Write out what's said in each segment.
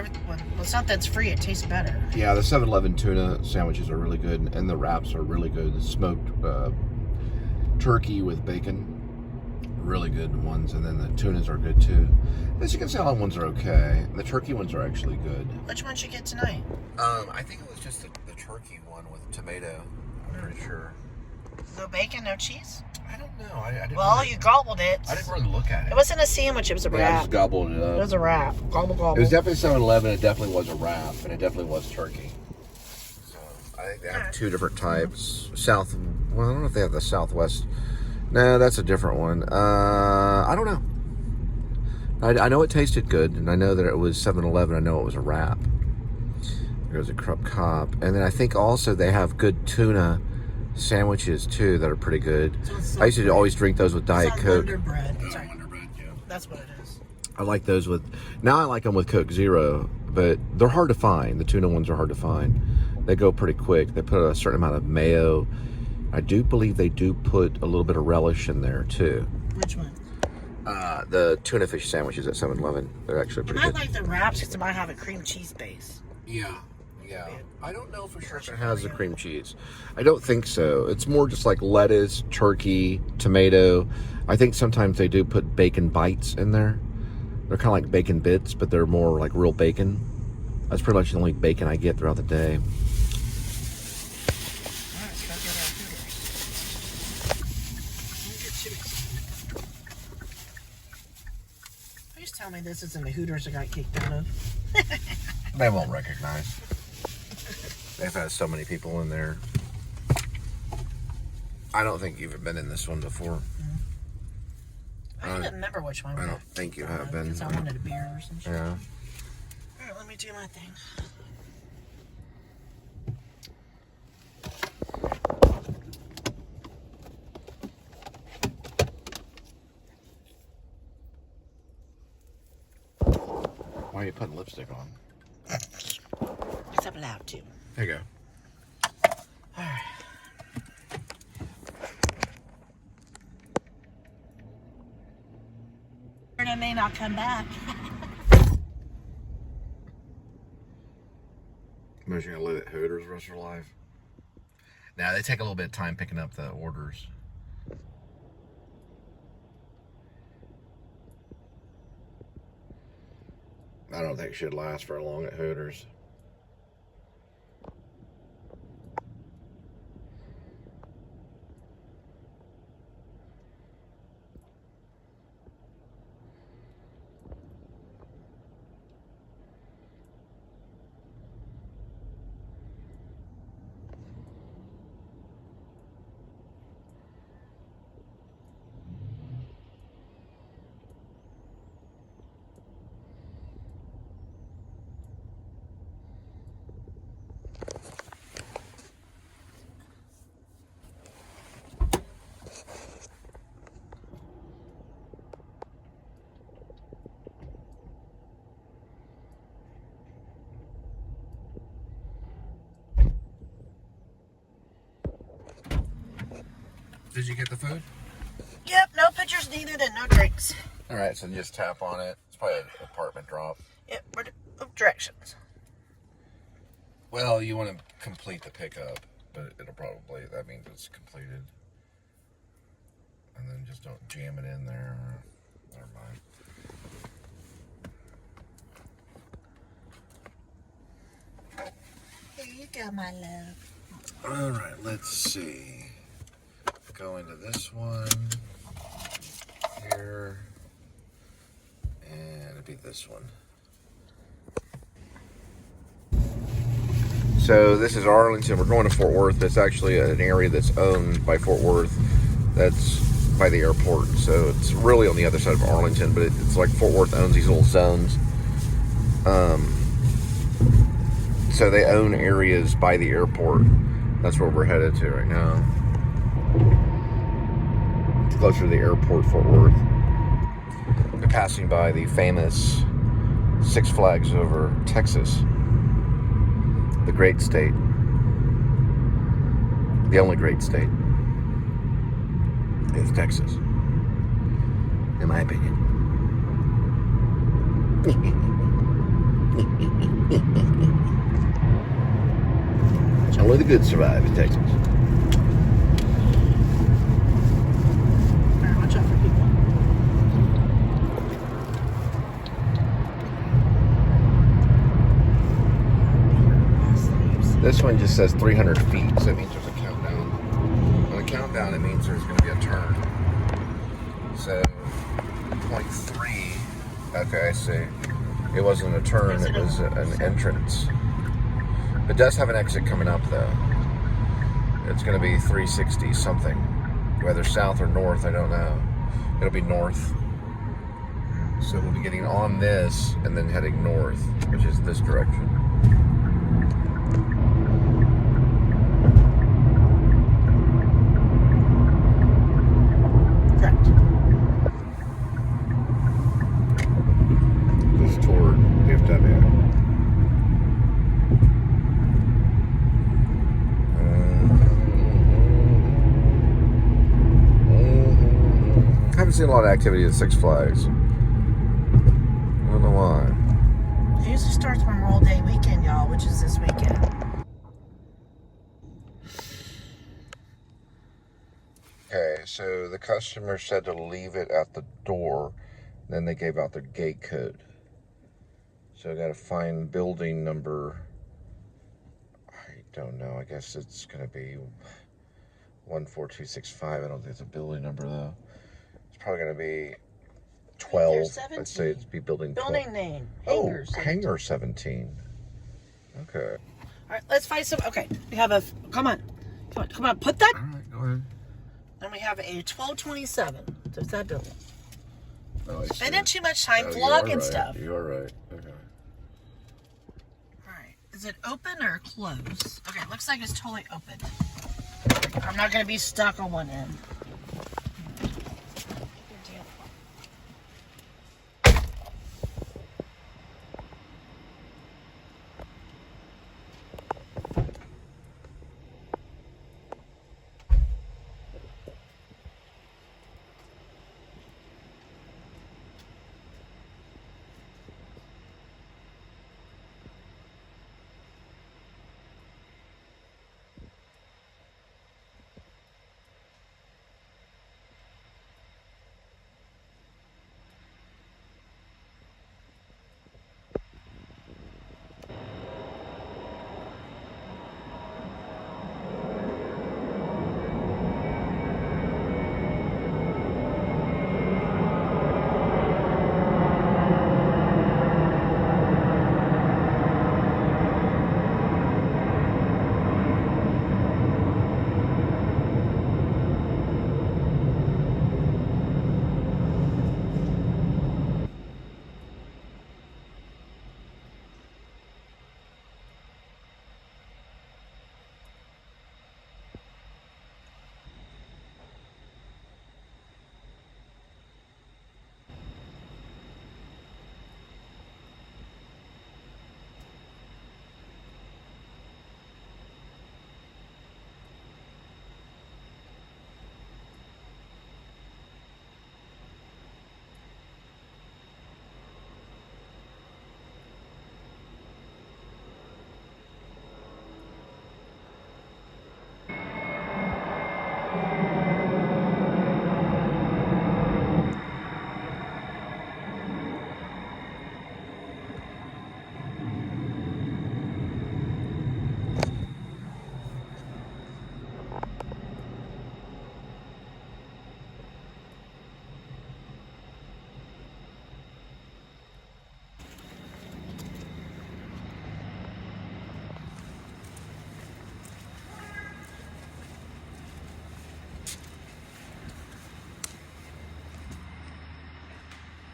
well, it's not that it's free, it tastes better. Yeah, the 7-Eleven tuna sandwiches are really good, and the wraps are really good. The smoked turkey with bacon, really good ones, and then the tunas are good too. The chicken salad ones are okay. The turkey ones are actually good. Which one did you get tonight? I think it was just the turkey one with tomato. I'm pretty sure. No bacon, no cheese? I don't know. I didn't Well, really, you gobbled it. I didn't really look at it. It wasn't a sandwich, it was a I wrap. just gobbled it up. It was a wrap. Gobble, gobble. It was definitely 7-Eleven. It definitely was a wrap, and it definitely was turkey. So I think they have two different types. Well, I don't know if they have the Southwest. No, that's a different one. I don't know. I know it tasted good, and I know that it was 7-Eleven. I know it was a wrap. There was a Crump Cop. And then I think also they have good tuna sandwiches, too, that are pretty good. So I used to always drink those with Diet Coke. Wonder Bread. Sorry. Wonder Bread, yeah. That's what it is. I like those with... Now I like them with Coke Zero, but they're hard to find. The tuna ones are hard to find. They go pretty quick. They put a certain amount of mayo. I do believe they do put a little bit of relish in there, too. Which one? The tuna fish sandwiches at 7-Eleven. They're actually pretty good. I like the wraps because it might have a cream cheese base. Yeah. I don't know for sure if it has the cream cheese. I don't think so. It's more just like lettuce, turkey, tomato. I think sometimes they do put bacon bites in there. They're kind of like bacon bits, but they're more like real bacon. That's pretty much the only bacon I get throughout the day. Please tell me this isn't the Hooters I got kicked out of. They won't recognize. They've had so many people in there. I don't think you've been in this one before. I don't remember which one. I don't think you have been. Because I wanted a beer or some shit. Yeah. Alright, let me do my thing. Why are you putting lipstick on? Because I'm allowed to. There you go. Alright. I may not come back. Imagine you're gonna live at Hooters the rest of your life. Now they take a little bit of time picking up the orders. I don't think it should last very long at Hooters. Did you get the food? Yep, no pictures needed and no drinks. Alright, so just tap on it. It's probably an apartment drop. Yep, directions. Well, you want to complete the pickup, but it'll probably, that means it's completed. And then just don't jam it in there. Never mind. Here you go, my love. Alright, let's see. Go into this one. Here. And it'll be this one. So this is Arlington. We're going to Fort Worth. It's actually an area that's owned by Fort Worth. That's by the airport. So it's really on the other side of Arlington, but it's like Fort Worth owns these little zones. So they own areas by the airport. That's where we're headed to right now. It's closer to the airport, Fort Worth. We're passing by the famous Six Flags over Texas. The great state. The only great state is Texas, in my opinion. good survive in Texas. Better watch out for people. This one just says 300 feet, so it means there's a countdown. On the countdown, it means there's going to be a turn. So, 0.3. Okay, I see. It wasn't a turn, it was an entrance. It does have an exit coming up, though. It's going to be 360 something. Whether south or north, I don't know. It'll be north. So we'll be getting on this and then heading north, which is this direction. Correct. This is toward DFW. I haven't seen a lot of activity at Six Flags. I don't know why. It usually starts Memorial Day weekend, y'all, which is this weekend. Okay, so the customer said to leave it at the door. Then they gave out their gate code. So I got to find building number. I don't know. I guess it's going to be 14265. I don't think it's a building number, though. It's probably going to be 12. I'd say it'd be building 12. Building name. Oh, Hangar 17. Okay. All right, let's find some. Okay, we have a. Come on. Put that. All right, go ahead. And we have a 1227. So it's that building. Oh, I see. Spending too much time Oh, vlogging right. stuff. You are right. Okay. All right. Is it open or closed? Okay, it looks like it's totally open. I'm not going to be stuck on one end.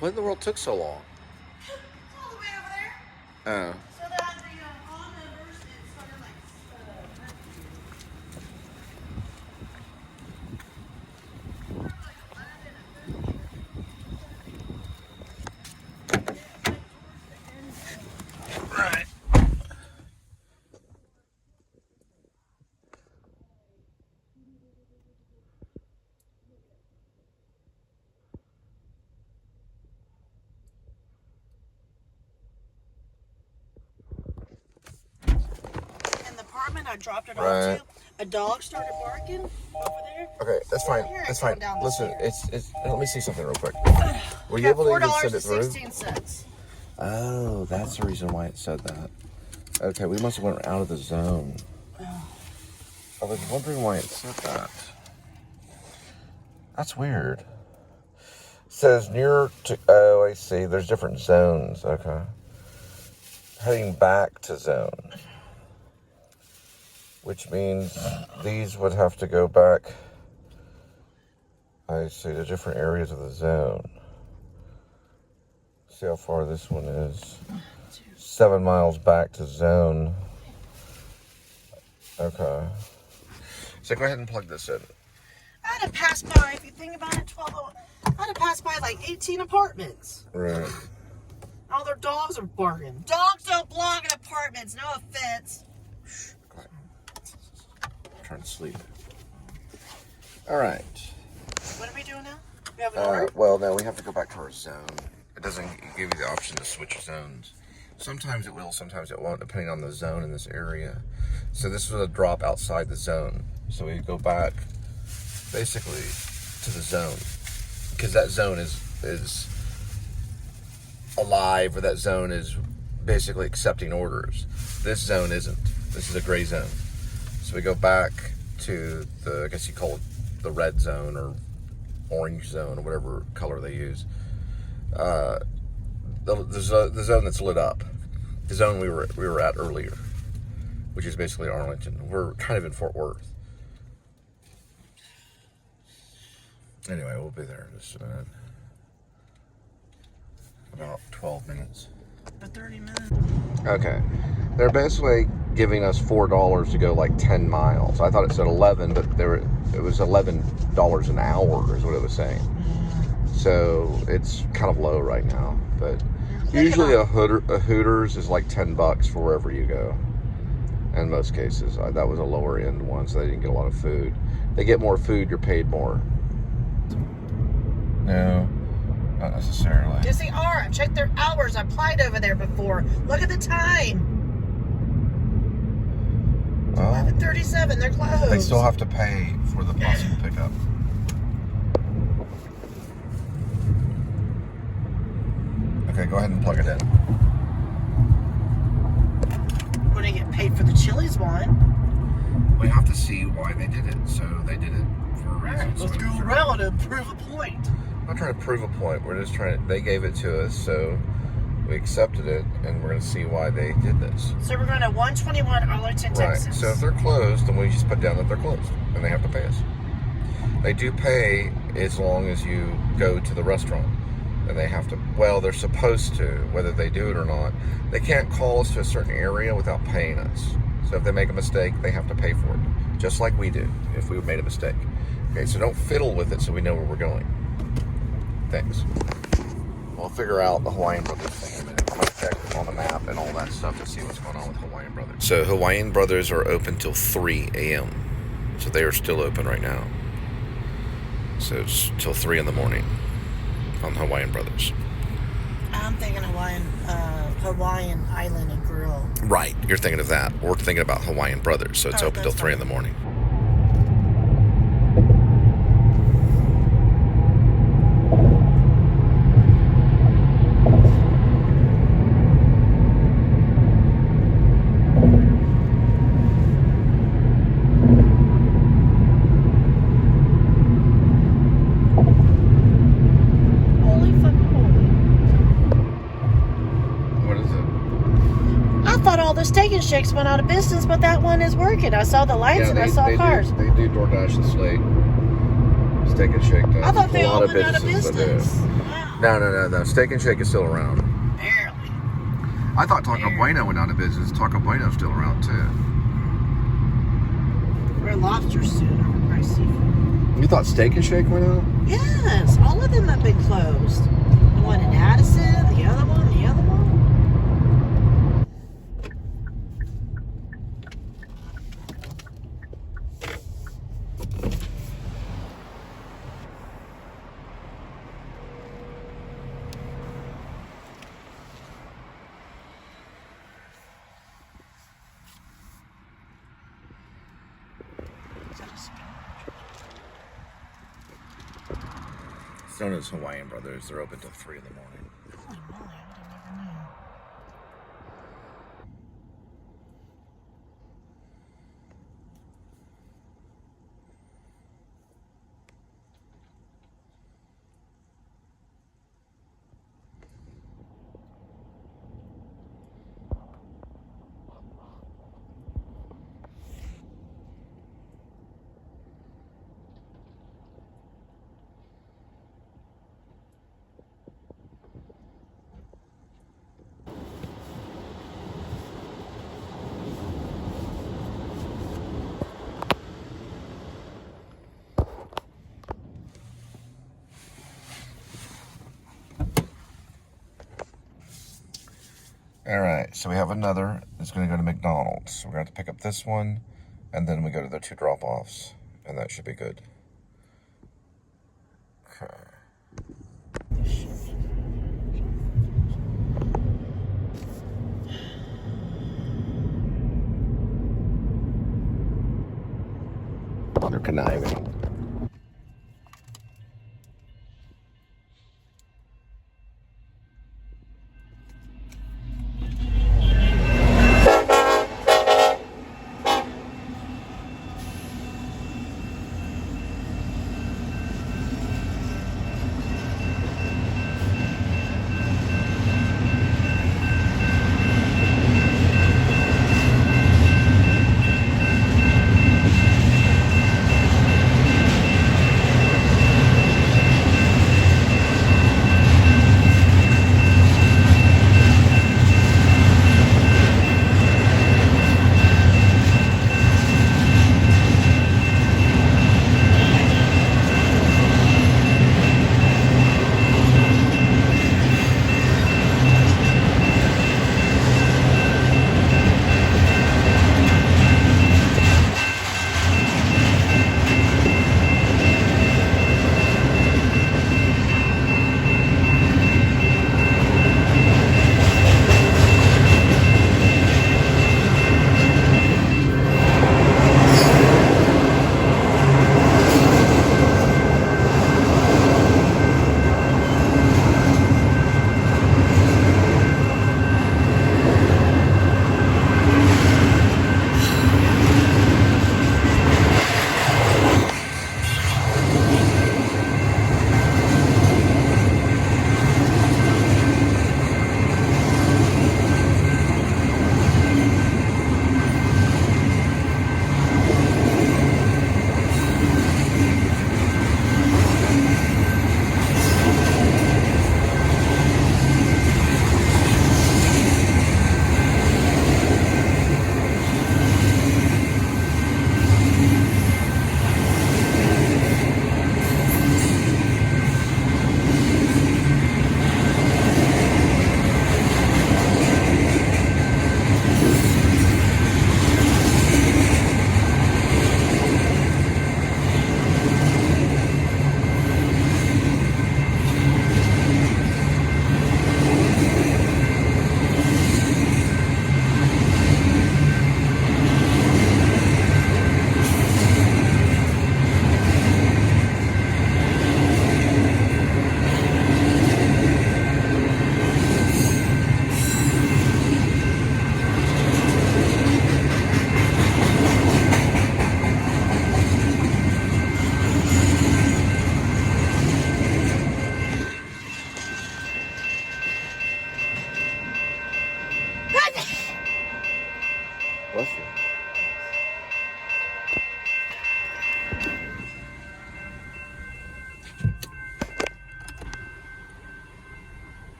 What in the world took so long? It's all the way over there. Oh. So that the all numbers, it's sort of like. Right. I dropped it Right. off to, a dog started barking over there. Okay, that's fine. Here, That's going fine. down the Listen, stairs. it's. Let me see something real quick. Were you Got able to even send it through? $4.16. Oh, that's the reason why it said that. Okay, we must have went out of the zone. I was wondering why it said that. That's weird. It says near to. Oh, I see. There's different zones. Okay. Heading back to zone, which means these would have to go back. I see the different areas of the zone. See how far this one is. 7 miles back to zone. Okay. So go ahead and plug this in. I had to pass by, if you think about it, I had to pass by like 18 apartments. Right. All their dogs are barking. Dogs don't belong in apartments, no offense. Go ahead. I'm trying to sleep. All right. What are we doing now? We have an order? Well, no, we have to go back to our zone. It doesn't give you the option to switch zones. Sometimes it will, sometimes it won't, depending on the zone in this area. So this was a drop outside the zone. So we go back, basically, to the zone. Because that zone is alive, or that zone is basically accepting orders. This zone isn't. This is a gray zone. So we go back to the, I guess you call it the red zone, or orange zone, or whatever color they use. The zone that's lit up, the zone we were at earlier, which is basically Arlington. We're kind of in Fort Worth. Anyway, we'll be there in just a minute. About 12 minutes. For 30 minutes. Okay. They're basically giving us $4 to go like 10 miles. I thought it said 11, but it was $11 an hour is what it was saying. So it's kind of low right now, but usually a Hooters is like $10 for wherever you go. In most cases, that was a lower end one, so they didn't get a lot of food. They get more food, you're paid more. No, not necessarily. Yes, they are. I've checked their hours. I applied over there before. Look at the time. Well, 11:37. They're closed. they still have to pay for the possible pickup. Okay, go ahead and plug it in. We're going to get paid for the Chili's one. We have to see why they did it. So they did it for a reason. Right, let's So go around and prove a point. I'm not trying to prove a point. We're just trying to, they gave it to us, so we accepted it, and we're going to see why they did this. So we're going to 121 Arlington, Texas. Right. So if they're closed, then we just put down that they're closed, and they have to pay us. They do pay as long as you go to the restaurant. And they have to, well, they're supposed to, whether they do it or not. They can't call us to a certain area without paying us. So if they make a mistake, they have to pay for it. Just like we do, if we made a mistake. Okay, so don't fiddle with it so we know where we're going. Thanks. We'll figure out the Hawaiian Brothers thing in a minute. I'm going to check on the map and all that stuff to see what's going on with Hawaiian Brothers. So Hawaiian Brothers are open till 3 a.m. So they are still open right now. So it's till 3 in the morning on Hawaiian Brothers. I'm thinking Hawaiian Island and Grill. Right, you're thinking of that. We're thinking about Hawaiian Brothers, so it's open till 3 in the morning. Steak and Shakes went out of business, but that one is working. I saw the lights and I saw cars. They do DoorDash and Slate. Steak and Shake does. I thought they all went out of businesses business. Wow. No. Steak and Shake is still around. Barely. I thought Taco Bueno went out of business. Taco Bueno's still around too. We're lobster soon. Or price seafood. You thought Steak and Shake went out? Yes, all of them have been closed. The one in Addison, the other one, the other one. It's known as Hawaiian Brothers. They're open till 3 in the morning. Holy moly, I didn't even know. All right, so we have another. It's going to go to McDonald's. So we're going to have to pick up this one, and then we go to the 2 drop-offs, and that should be good. Okay. They're conniving. Bless you.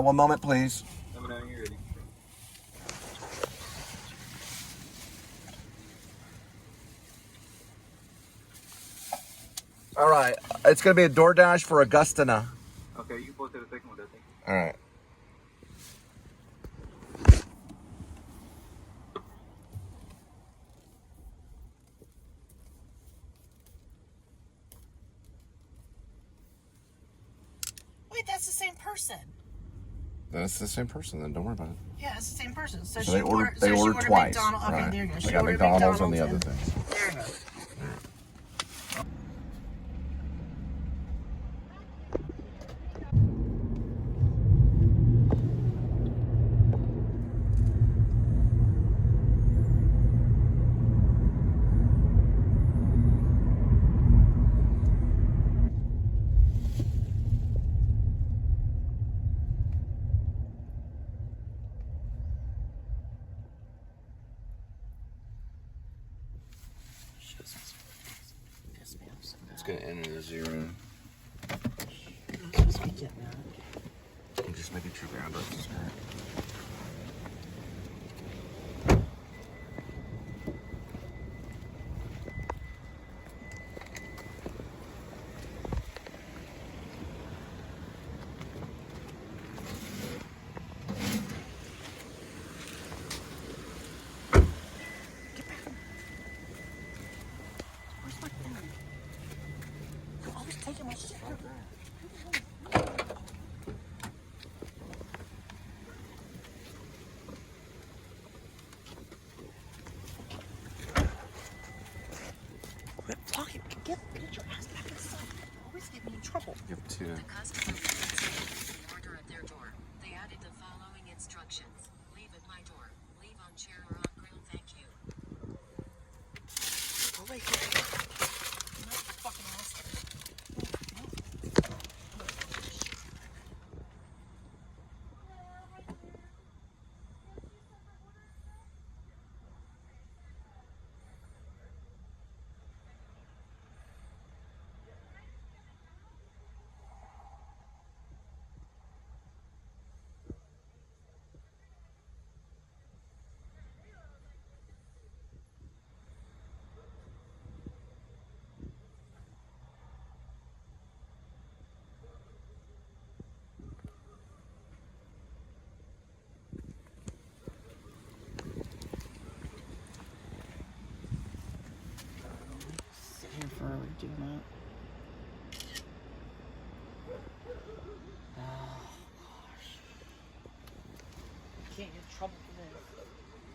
One moment, please. All right, it's gonna be a DoorDash for Augustina. Okay, you posted a second one, I think. All right. Wait, that's the same person. That's the same person. Then don't worry about it. Yeah, it's the same person. So, So she they ordered. ordered, They so she ordered twice. McDonald's. Okay, Right. there you go. They She got ordered McDonald's on the other and- thing. There you go. Piss me off so bad. It's gonna end in a 0. I'm supposed to be getting that. Just maybe true ground. Where's my phone? You're always taking my shit. Quit talking. Get your ass back inside. You always get me in trouble. You have 2. The customer will receive an order at their door. They added the following instructions. Leave at my door. Leave on chair or on grill, thank you. Go away here. I'm not fucking asking. Sitting forever doing that. Oh gosh. Can't get in trouble for this.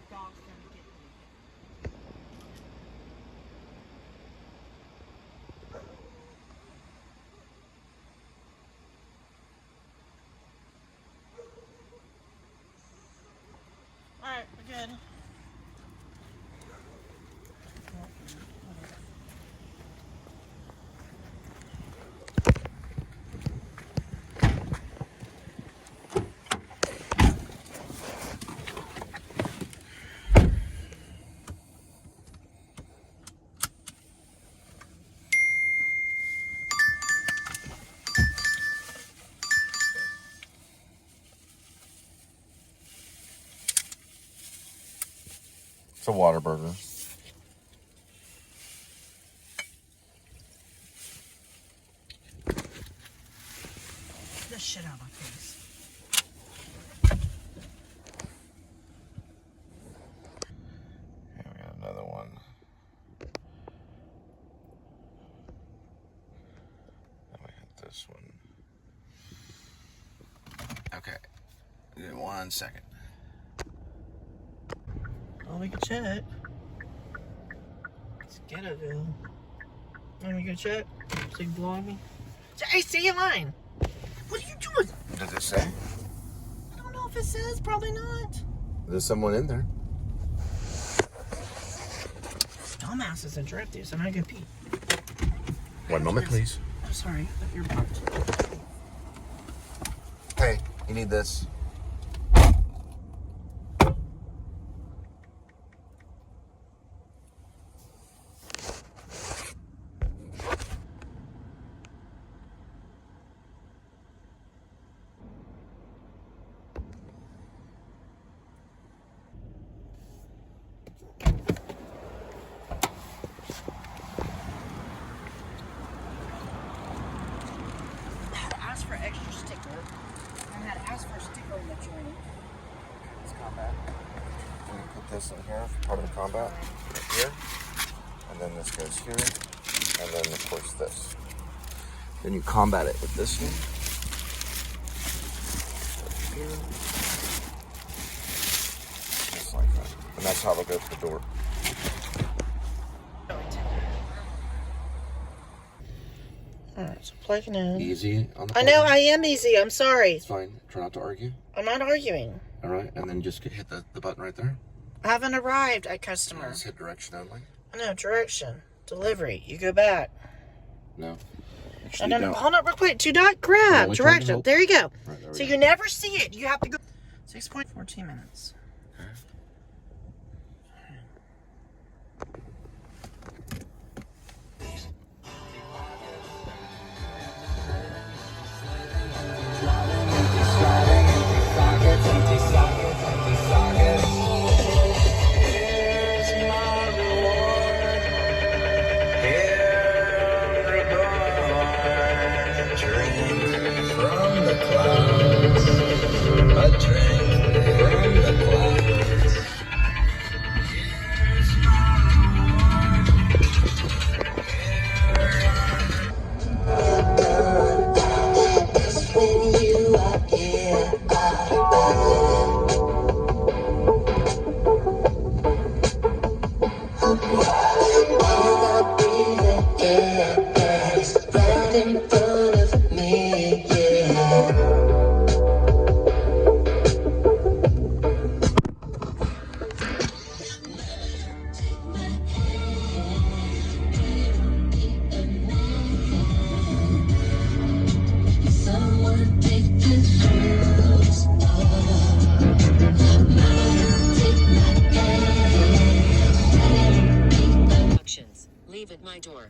Dog's gonna get me. Alright, we're good. It's a water burger. Get this shit out of my face. Here we got another one. Then we got this one. Okay. Give me 1 second. I'll make a check. Let's get it, dude. Let me get a check. So you blowing me? Hey, stay in line. What are you doing? What does it say? I don't know if it says. Probably not. There's someone in there. Dumbass is a drift dude, so I'm not gonna pee. 1 moment, please. I'm sorry. You're bumped. Hey, you need this. this in here for part of the combat, right here. And then this goes here. And then, of course, this. Then you combat it with this one. Right here. Just like that. And that's how it'll go to the door. Alright, so plugging in. Easy on the I know, button. I am easy. I'm sorry. It's fine. Try not to argue. I'm not arguing. All right. And then just hit the button right there. I haven't arrived at customer. Just hit direction only. No, direction. Delivery. You go back. No. No, Actually, no, no. don't. Hold on real quick. Do not grab. No, Direction. There you go. Right, there we So go. you never see it. You have to go. 6.14 minutes. Instructions. Leave at my door.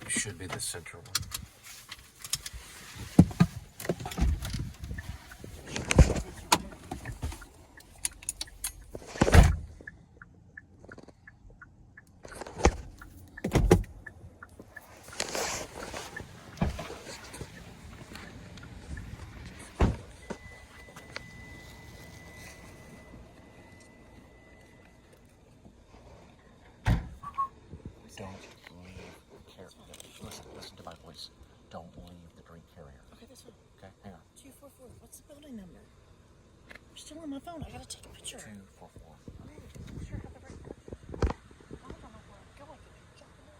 Should be the center one. Don't leave. Listen to my voice. Don't leave the drink carrier. Okay, that's fine. Okay, hang on. 244. What's the building number? I'm still on my phone. I gotta take a picture. 244. Sure, have the right. I don't know where I'm going. Jump in there.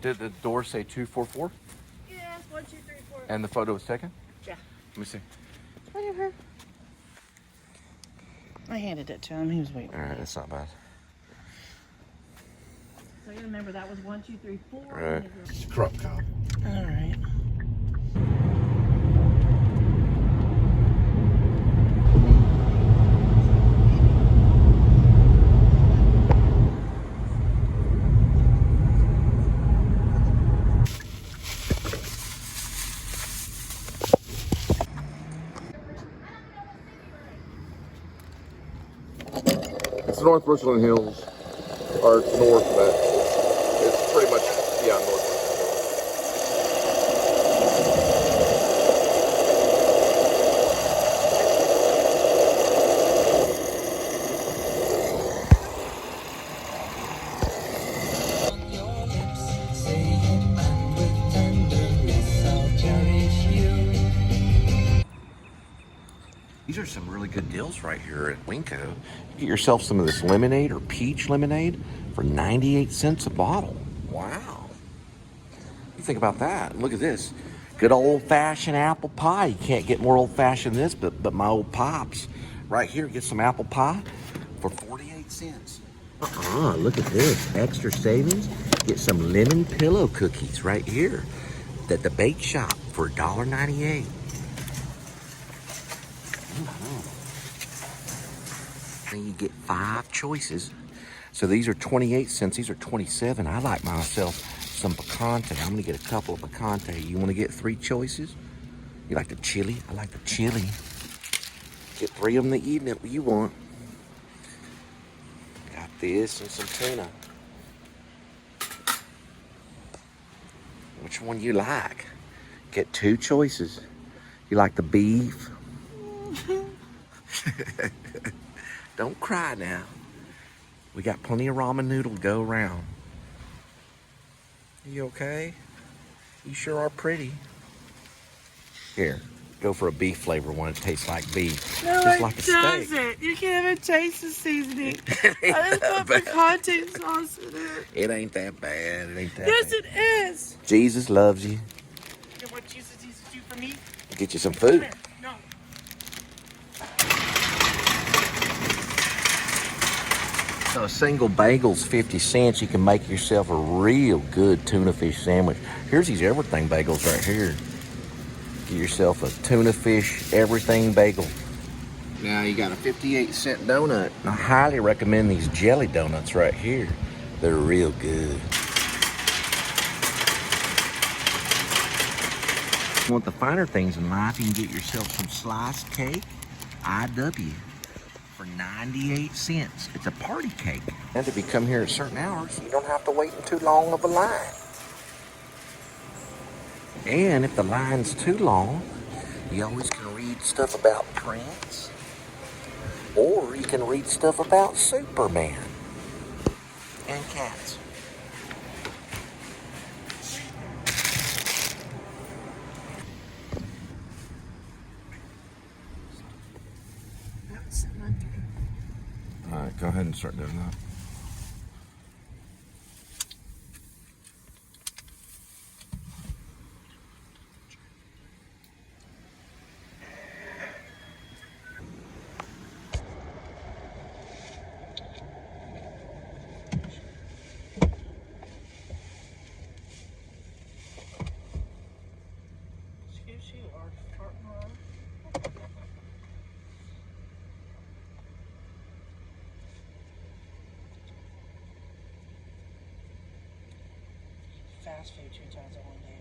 Did the door say 244? Yes, 1, 2, 3, 4. And the photo was taken? Yeah. Let me see. Whatever. I handed it to him. He was waiting. All right, that's not bad. So you remember that was 1, 2, 3, 4. Right. It's a crop cop. All right. It's North Richland Hills, or north, but it's pretty much, yeah, North These are some really good deals right here at WinCo. Get yourself some of this lemonade or peach lemonade for 98 cents a bottle. Wow. You think about that. Look at this. Good old-fashioned apple pie. You can't get more old-fashioned than this, but my old pops. Right here, get some apple pie for 48 cents. Look at this. Extra savings. Get some lemon pillow cookies right here at the bake shop for $1.98. And you get 5 choices. So these are 28 cents. These are 27. I like myself some picante. I'm gonna get a couple of picante. You wanna get 3 choices? You like the chili? I like the chili. Get 3 of them to eat it you want. Got this and some tuna. Which one you like? Get 2 choices. You like the beef? Don't cry now. We got plenty of ramen noodle to go around. You okay? You sure are pretty. Here, go for a beef flavor one. It tastes like beef. No, just it like a steak. doesn't. You can't even taste the seasoning. I just put picante sauce in it. It ain't that bad. It ain't that Yes, bad. it is. Jesus loves you. You know what Jesus needs to do for me? Get you some food. No. So a single bagel's 50 cents. You can make yourself a real good tuna fish sandwich. Here's these everything bagels right here. Get yourself a tuna fish everything bagel. Now you got a 58-cent donut. I highly recommend these jelly donuts right here. They're real good. If you want the finer things in life, you can get yourself some sliced cake. IW. For 98 cents. It's a party cake. And if you come here at certain hours, you don't have to wait in too long of a line. And if the line's too long, you always can read stuff about Prince, or you can read stuff about Superman and cats. All right, go ahead and start doing that. Excuse you, our partner. Fast food 2 times in one day.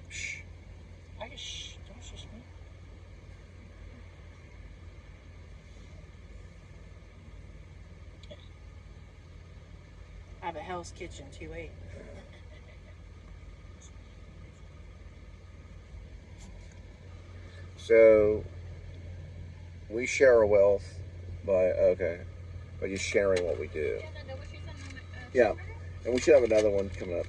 Shh. I can shh. Don't shush me. I have a Hell's Kitchen 2-8. So, we share our wealth by just sharing what we do. Yeah, and we should have another one coming up.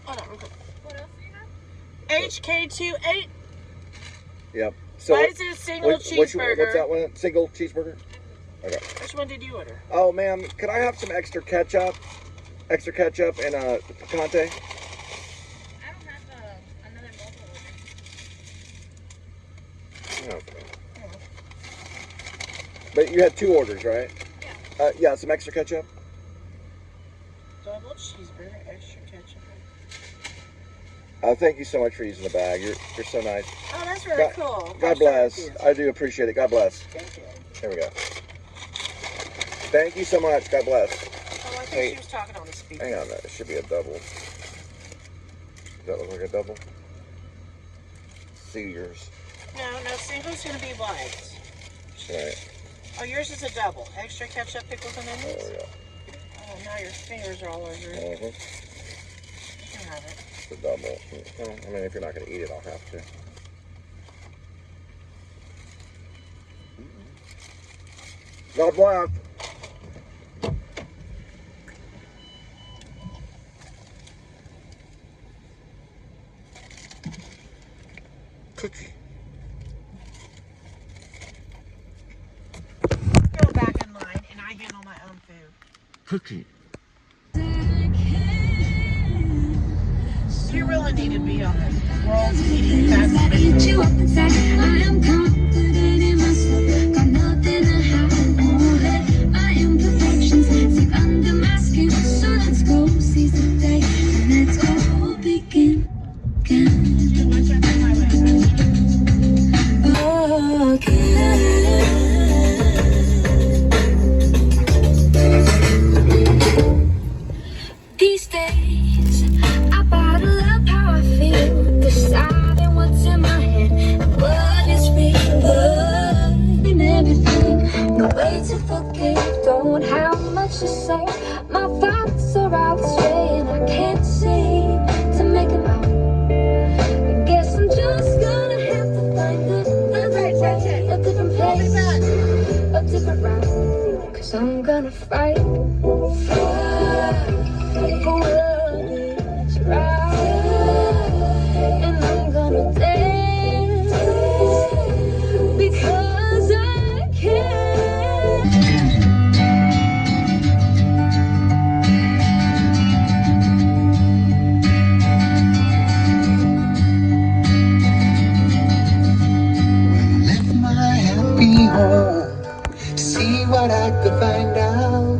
Hold on, real quick. What else do you have? HK28. Yep. So Why is it a single cheeseburger? What's that one? Single cheeseburger? Okay. Which one did you order? Oh, ma'am, could I have some extra ketchup? extra ketchup and picante. I don't have another mobile order. Okay. But you had 2 orders, right? Yeah. Yeah, some extra ketchup. Double cheeseburger, extra ketchup. Thank you so much for using the bag. You're so nice. Oh, that's really cool. God bless. I do appreciate it. God bless. Thank you. Here we go. Thank you so much. God bless. Oh, I think Hey, she was talking on the speaker. hang on. It should be a double. Does that look like a double? See yours. No, single's gonna be white. Right. Oh, yours is a double. Extra ketchup, pickles, and onions? There we go. Oh, now your fingers are all over it. Mm-hmm. You can have it. It's a double. Well, I mean, if you're not going to eat it, I'll have to. God bless. Cookie. Go back in line, and I handle my own food. Cookie. You really need to be on this world's eating fast food. You up inside. I am confident in myself. Got nothing to hide. Won't let my imperfections sink under my skin. So let's go seize the day and let's all begin again. These days, I bottle up how I feel, deciding what's in my head and what is real. And everything, no way to forgive, don't have much to say. My thoughts are out straying, I can't seem to make them out. I guess I'm just gonna have to find a different place, a different route. Cause I'm gonna fight for what is right, and I'm gonna dance because I can. Left my happy home to see what I could find out.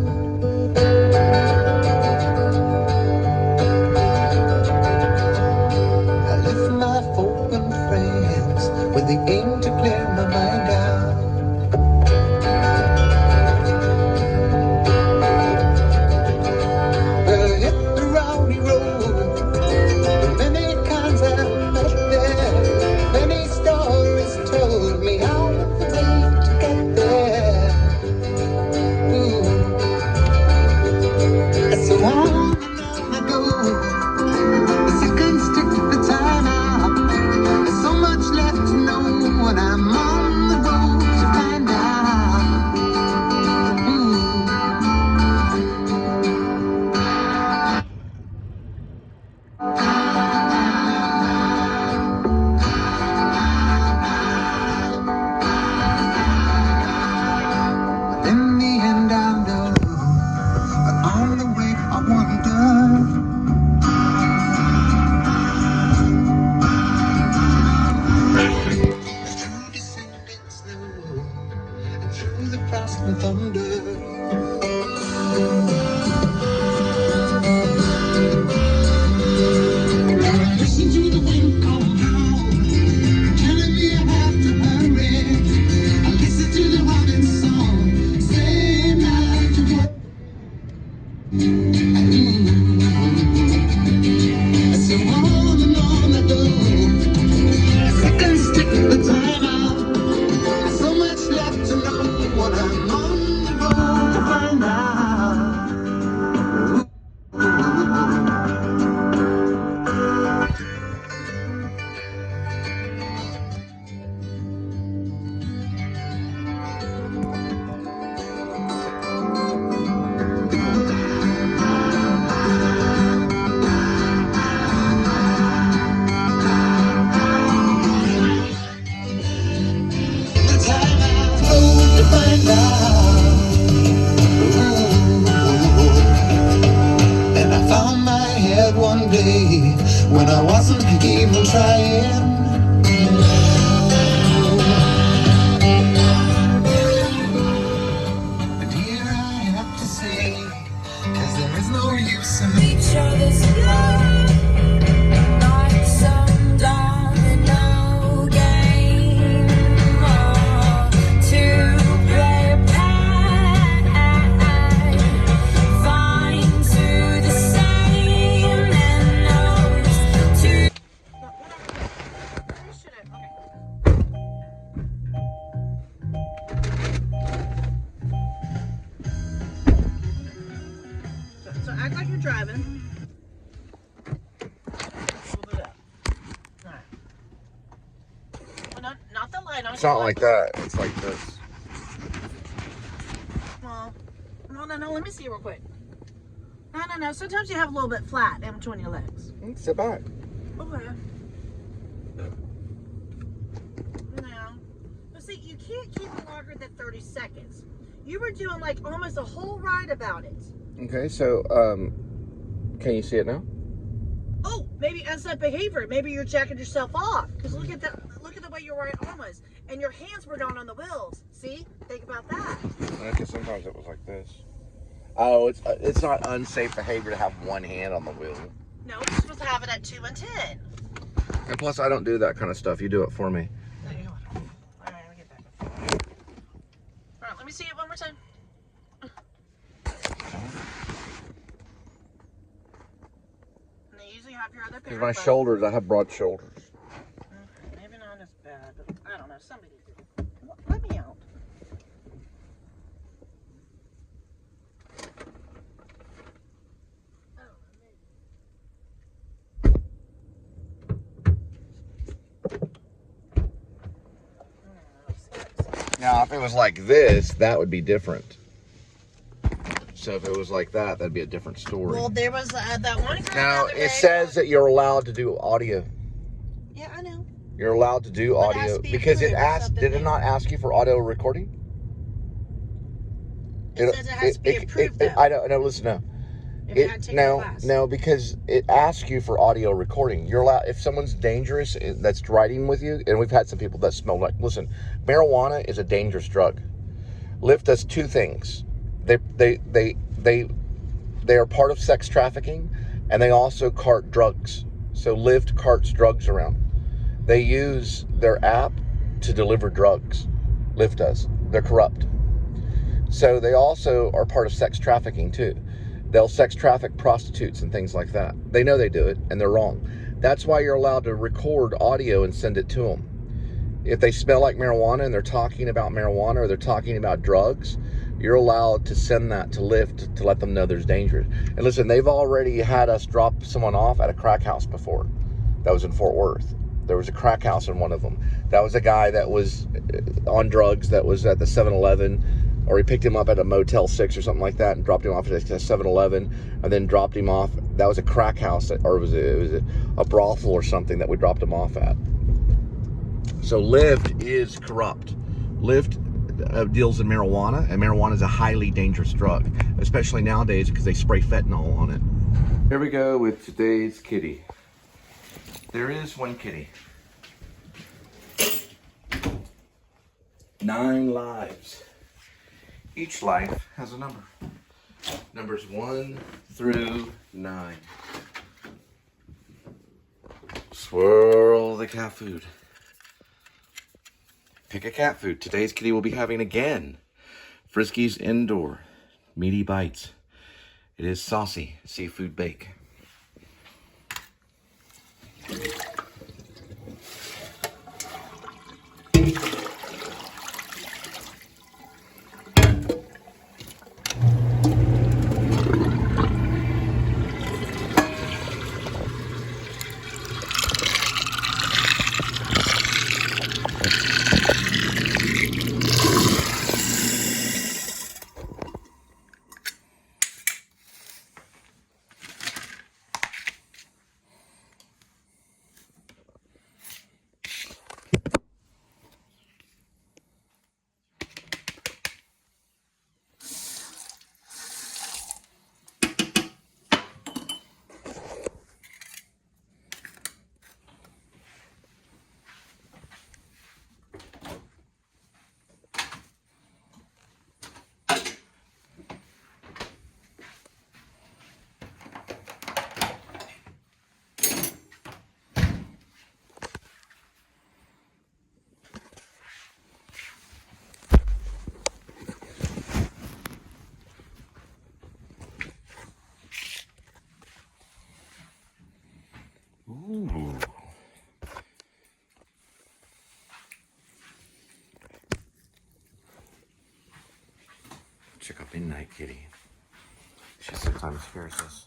I left my folk and friends with the aim to clear my mind out. Well, I hit the rowdy road, and many times I've met there. Many stories told me how the way to get there. Ooh. So on and on I go. The seconds tick the time out. There's so much left to know, and I'm on the road to find out. Ooh. In the end, I'll know, but on the way, I wonder. Through descending snow and through the frost and thunder. when I wasn't even trying. And here I have to say, 'cause there is no use in each other's love, like some domino game, to play a part, find to the same and knows to. So act like you're driving. Hold it up. All right. Well, not the light on. It's not like that. It's like this. Well, no. Let me see real quick. No. Sometimes you have a little bit flat in between your legs. Sit back. Okay. Now, but see, you can't keep it longer than 30 seconds. You were doing like almost a whole ride about it. Okay, so can you see it now? Oh, maybe unsafe behavior. Maybe you're jacking yourself off. Because look at the way you're right almost, and your hands were down on the wheels. See? Think about that. Okay, sometimes it was like this. Oh, it's not unsafe behavior to have one hand on the wheel. No, you're supposed to have it at 2 and 10. And plus, I don't do that kind of stuff. You do it for me. There you go. All right, let me get back. All right, let me see it one more time. And they usually have your other pair. Because my shoulders, I have broad shoulders. Okay, maybe not as bad, but I don't know. Somebody did it. Let me out. Now, if it was like this, that would be different. So if it was like that, that'd be a different story. Well, there was that one girl. Now, the other it day- says that you're allowed to do audio. Yeah, I know. You're allowed to do But it has audio to be because it approved or asked. something Did it like- not ask you for audio recording? It says it has to be approved, though. I don't know. Listen, no. If you had taken a class. No, because it asks you for audio recording. You're allowed, if someone's dangerous that's riding with you, and we've had some people that smell like, listen, marijuana is a dangerous drug. Lyft does two things. They are part of sex trafficking, and they also cart drugs. So Lyft carts drugs around. They use their app to deliver drugs. Lyft does. They're corrupt. So they also are part of sex trafficking too. They'll sex traffic prostitutes and things like that. They know they do it, and they're wrong. That's why you're allowed to record audio and send it to them. If they smell like marijuana and they're talking about marijuana or they're talking about drugs, you're allowed to send that to Lyft to let them know there's danger. And listen, they've already had us drop someone off at a crack house before. That was in Fort Worth. There was a crack house in one of them. That was a guy that was on drugs that was at the 7-Eleven, or he picked him up at a Motel 6 or something like that and dropped him off at a 7-Eleven and then dropped him off. That was a crack house, or it was a brothel or something that we dropped him off at. So Lyft is corrupt. Lyft deals in marijuana, and marijuana is a highly dangerous drug, especially nowadays because they spray fentanyl on it. Here we go with today's kitty. There is one kitty. 9 lives. Each life has a number. Numbers 1 through 9. Swirl the cat food. Pick a cat food. Today's kitty will be having again Friskies Indoor Meaty Bites. It is saucy seafood bake. Ooh. Check out Midnight Kitty. She sometimes scares us.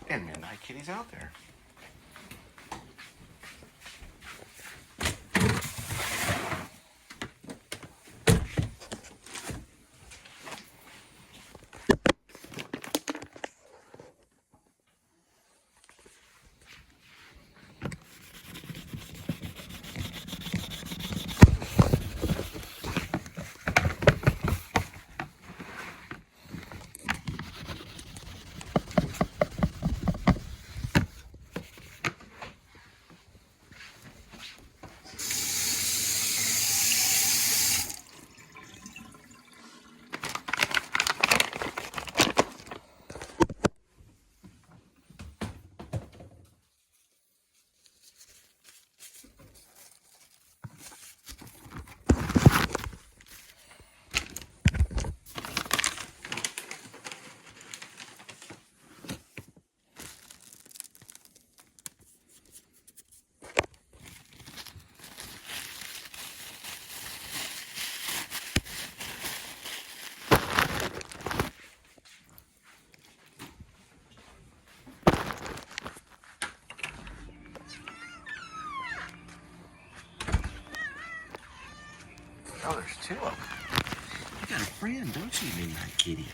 And Midnight Kitty's out there. Oh, there's two of them. You got a friend, don't you, Midnight Kitty?